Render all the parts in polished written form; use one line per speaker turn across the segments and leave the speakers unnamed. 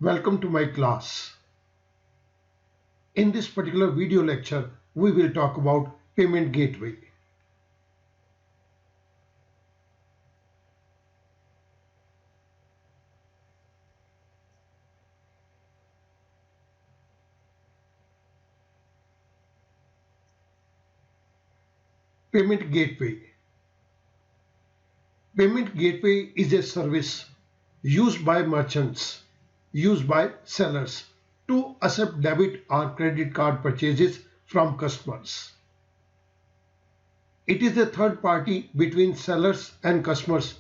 Welcome to my class. In this particular video lecture, we will talk about payment gateway. Payment gateway. Payment gateway is a service used by merchants, used by sellers to accept debit or credit card purchases from customers. It is a third party between sellers and customers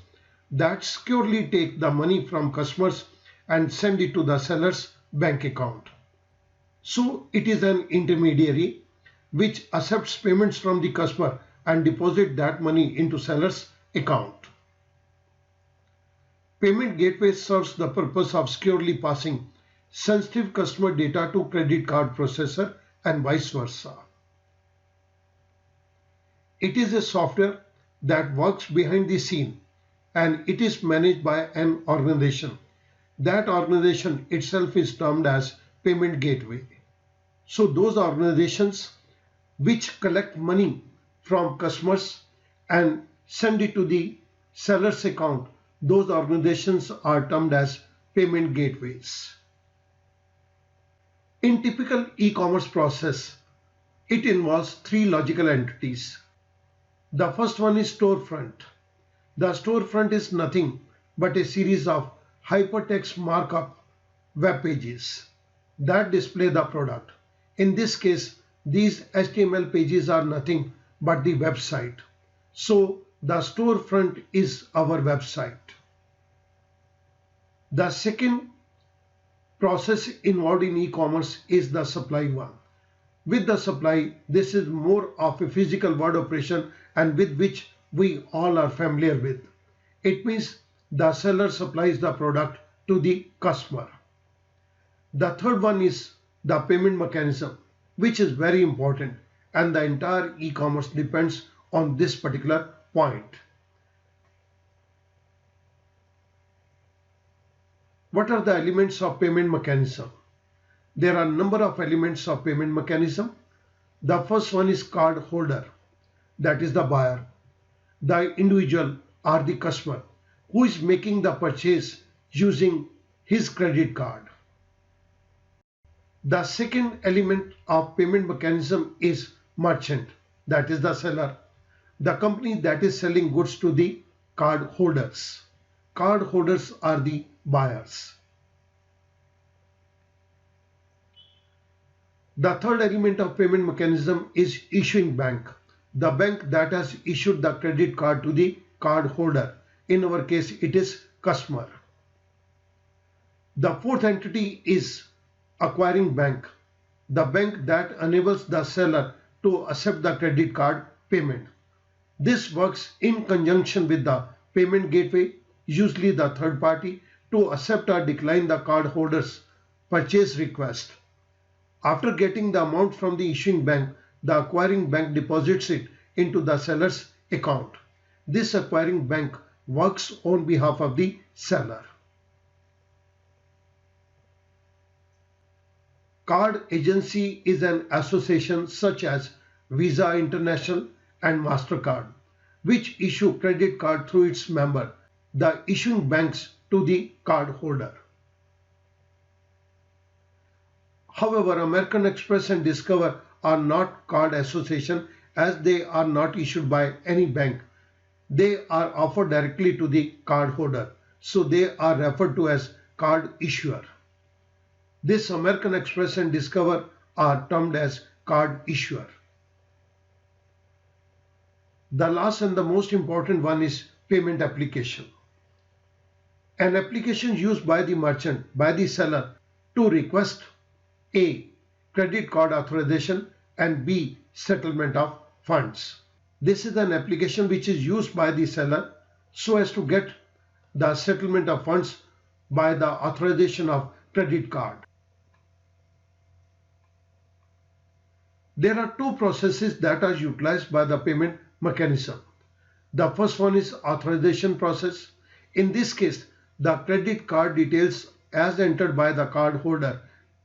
that securely take the money from customers and send it to the seller's bank account. So it is an intermediary which accepts payments from the customer and deposit that money into seller's account. Payment gateway serves the purpose of securely passing sensitive customer data to credit card processor and vice versa. It is a software that works behind the scene and it is managed by an organization. That organization itself is termed as payment gateway. So those organizations which collect money from customers and send it to the seller's account, those organizations are termed as payment gateways. In typical e-commerce process, it involves three logical entities. The first one is storefront. The storefront is nothing but a series of hypertext markup web pages that display the product. In this case, these HTML pages are nothing but the website. So the storefront is our website. The second process involved in e-commerce is the supply one. With the supply, this is more of a physical word operation and with which we all are familiar with. It means the seller supplies the product to the customer. The third one is the payment mechanism, which is very important, and the entire e-commerce depends on this particular point. What are the elements of payment mechanism? There are a number of elements of payment mechanism. The first one is card holder, that is the buyer, the individual or the customer who is making the purchase using his credit card. The second element of payment mechanism is merchant, that is the seller, the company that is selling goods to the card holders. Card holders are the buyers. The third element of payment mechanism is issuing bank, the bank that has issued the credit card to the card holder. In our case, it is customer. The fourth entity is acquiring bank, the bank that enables the seller to accept the credit card payment. This works in conjunction with the payment gateway, usually the third party, to accept or decline the cardholder's purchase request. After getting the amount from the issuing bank, the acquiring bank deposits it into the seller's account. This acquiring bank works on behalf of the seller. Card agency is an association such as Visa International and MasterCard, which issue credit card through its member, the issuing banks, to the card holder. However, American Express and Discover are not card association as they are not issued by any bank. They are offered directly to the card holder, so they are referred to as card issuer. This American Express and Discover are termed as card issuer. The last and the most important one is payment application. An application used by the merchant, by the seller, to request A. Credit card authorization and B. Settlement of funds. This is an application which is used by the seller so as to get the settlement of funds by the authorization of credit card. There are two processes that are utilized by the payment mechanism. The first one is authorization process. In this case, the credit card details as entered by the card holder.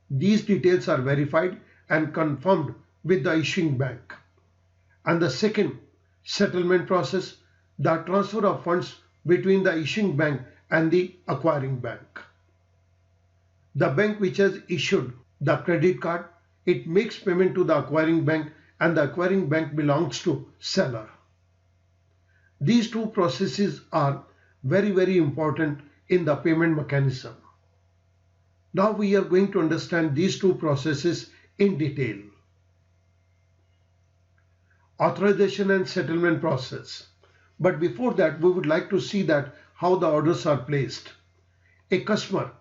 These details are verified and confirmed with the issuing bank. And the second, settlement process, the transfer of funds between the issuing bank and the acquiring bank. The bank which has issued the credit card, it makes payment to the acquiring bank, and the acquiring bank belongs to seller. These two processes are very important in the payment mechanism. Now we are going to understand these two processes in detail. Authorization and settlement process. But before that, we would like to see that how the orders are placed. A customer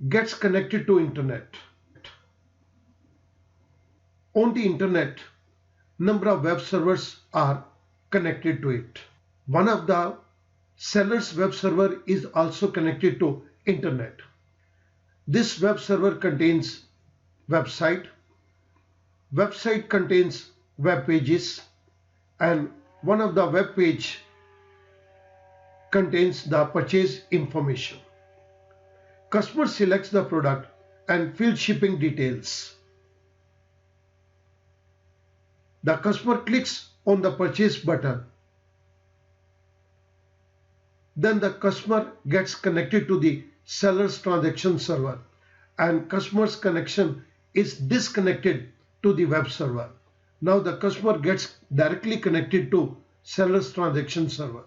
gets connected to internet. On the internet, number of web servers are connected to it. One of the seller's web server is also connected to internet. This web server contains website contains web pages, and one of the web page contains the purchase information. Customer selects the product and fills shipping details. The customer clicks on the purchase button. Then the customer gets connected to the seller's transaction server, and customer's connection is disconnected to the web server. Now the customer gets directly connected to seller's transaction server.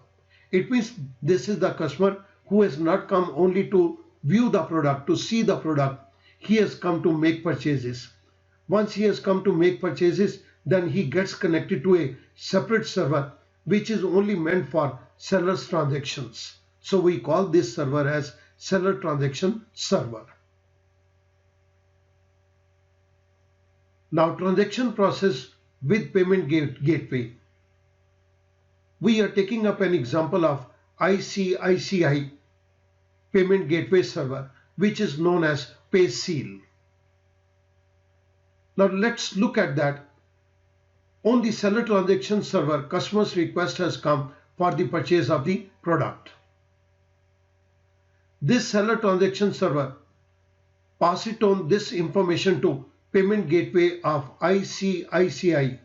It means this is the customer who has not come only to view the product, to see the product. He has come to make purchases. Once he has come to make purchases, then he gets connected to a separate server which is only meant for seller's transactions. So we call this server as seller transaction server. Now transaction process with payment gateway. We are taking up an example of ICICI payment gateway server, which is known as PaySeal. Now let's look at that. On the seller transaction server, customer's request has come for the purchase of the product. This seller transaction server passes on this information to payment gateway of ICICI,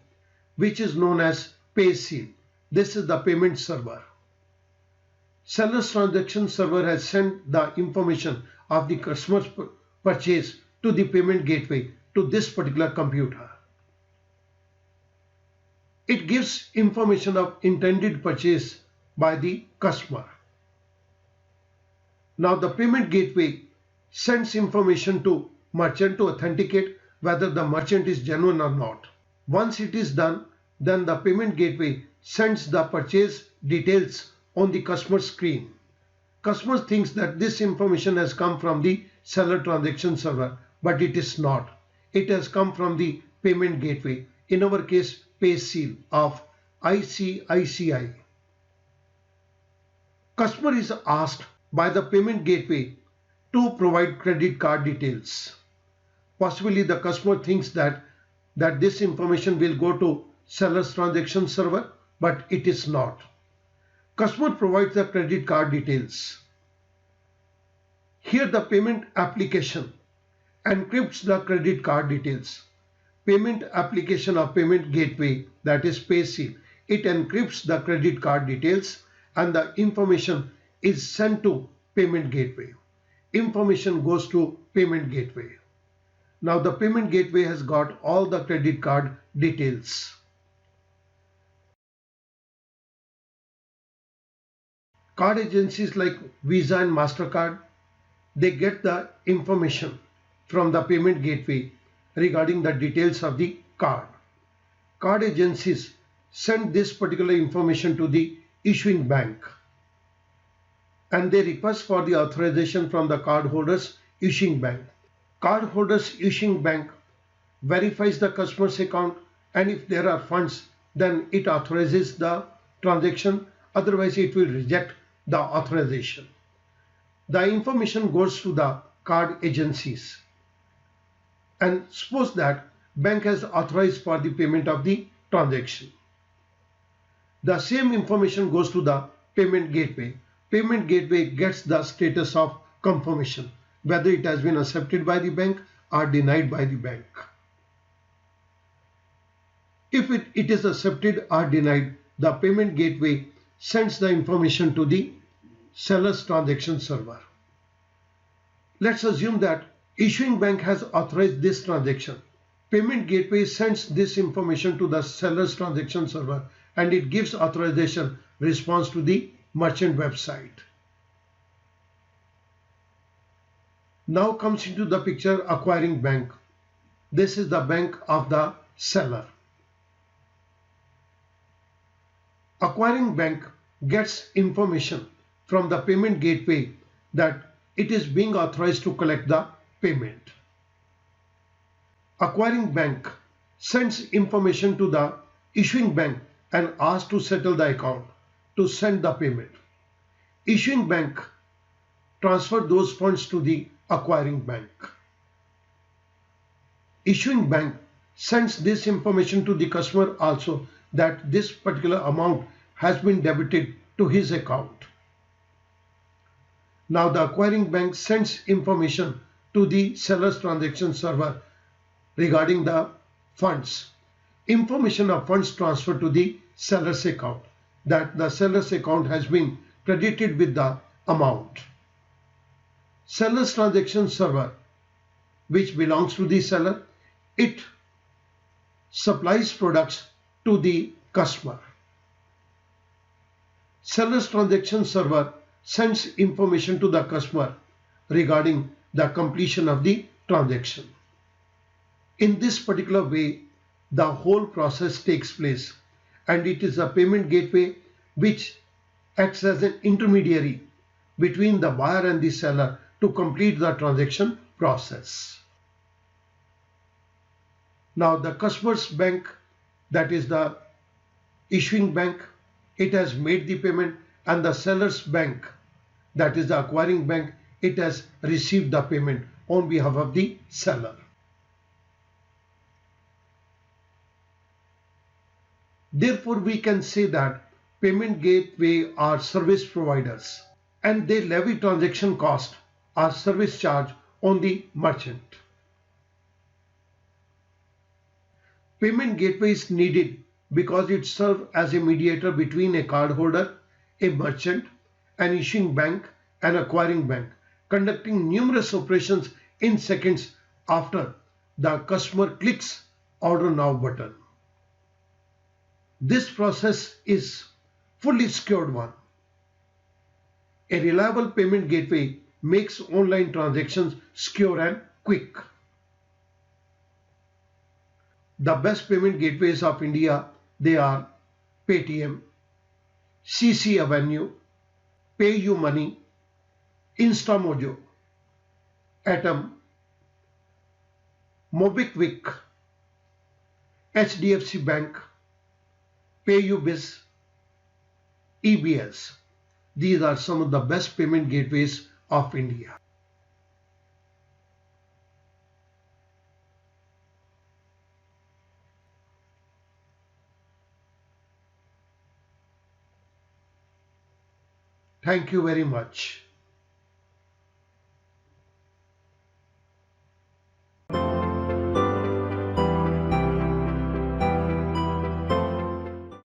which is known as PaySeal. This is the payment server. Seller's transaction server has sent the information of the customer's purchase to the payment gateway to this particular computer. It gives information of intended purchase by the customer. Now the payment gateway sends information to merchant to authenticate whether the merchant is genuine or not. Once it is done, then the payment gateway sends the purchase details on the customer screen. Customer thinks that this information has come from the seller transaction server, but it is not. It has come from the payment gateway, in our case PaySeal of ICICI. Customer is asked by the payment gateway to provide credit card details. Possibly the customer thinks that this information will go to seller's transaction server, but it is not. Customer provides the credit card details. Here the payment application encrypts the credit card details. Payment application of payment gateway, that is PaySeal, it encrypts the credit card details and the information is sent to payment gateway. Information goes to payment gateway. Now the payment gateway has got all the credit card details. Card agencies like Visa and MasterCard, they get the information from the payment gateway regarding the details of the card. Card agencies send this particular information to the issuing bank, and they request for the authorization from the cardholder's issuing bank. Cardholder's issuing bank verifies the customer's account, and if there are funds, then it authorizes the transaction. Otherwise, it will reject the authorization. The information goes to the card agencies, and suppose that bank has authorized for the payment of the transaction. The same information goes to the payment gateway. payment gateway gets the status of confirmation, whether it has been accepted by the bank or denied by the bank. If it is accepted or denied, the payment gateway sends the information to the seller's transaction server. Let's assume that issuing bank has authorized this transaction. Payment gateway sends this information to the seller's transaction server and it gives authorization response to the merchant website. Now comes into the picture acquiring bank. This is the bank of the seller. Acquiring bank gets information from the payment gateway that it is being authorized to collect the payment. Acquiring bank sends information to the issuing bank and asks to settle the account to send the payment. Issuing bank transfer those funds to the acquiring bank. Issuing bank sends this information to the customer also that this particular amount has been debited to his account. Now the acquiring bank sends information to the seller's transaction server regarding the funds. Information of funds transferred to the seller's account, that the seller's account has been credited with the amount. Seller's transaction server, which belongs to the seller, it supplies products to the customer. Seller's transaction server sends information to the customer regarding the completion of the transaction. In this particular way, the whole process takes place, and it is a payment gateway which acts as an intermediary between the buyer and the seller to complete the transaction process. Now the customer's bank, that is the issuing bank, it has made the payment, and the seller's bank, that is the acquiring bank, it has received the payment on behalf of the seller. Therefore, we can say that payment gateway are service providers and they levy transaction cost or service charge on the merchant. Payment gateway is needed because it serves as a mediator between a cardholder, a merchant, an issuing bank, and acquiring bank, conducting numerous operations in seconds after the customer clicks Order Now button. This process is fully secured one. A reliable payment gateway makes online transactions secure and quick. The best payment gateways of India, they are Paytm, CCAvenue, PayUmoney, InstaMojo, Atom, MobiKwik, HDFC Bank, PayUbiz, EBS. These are some of the best payment gateways of India. Thank you very much.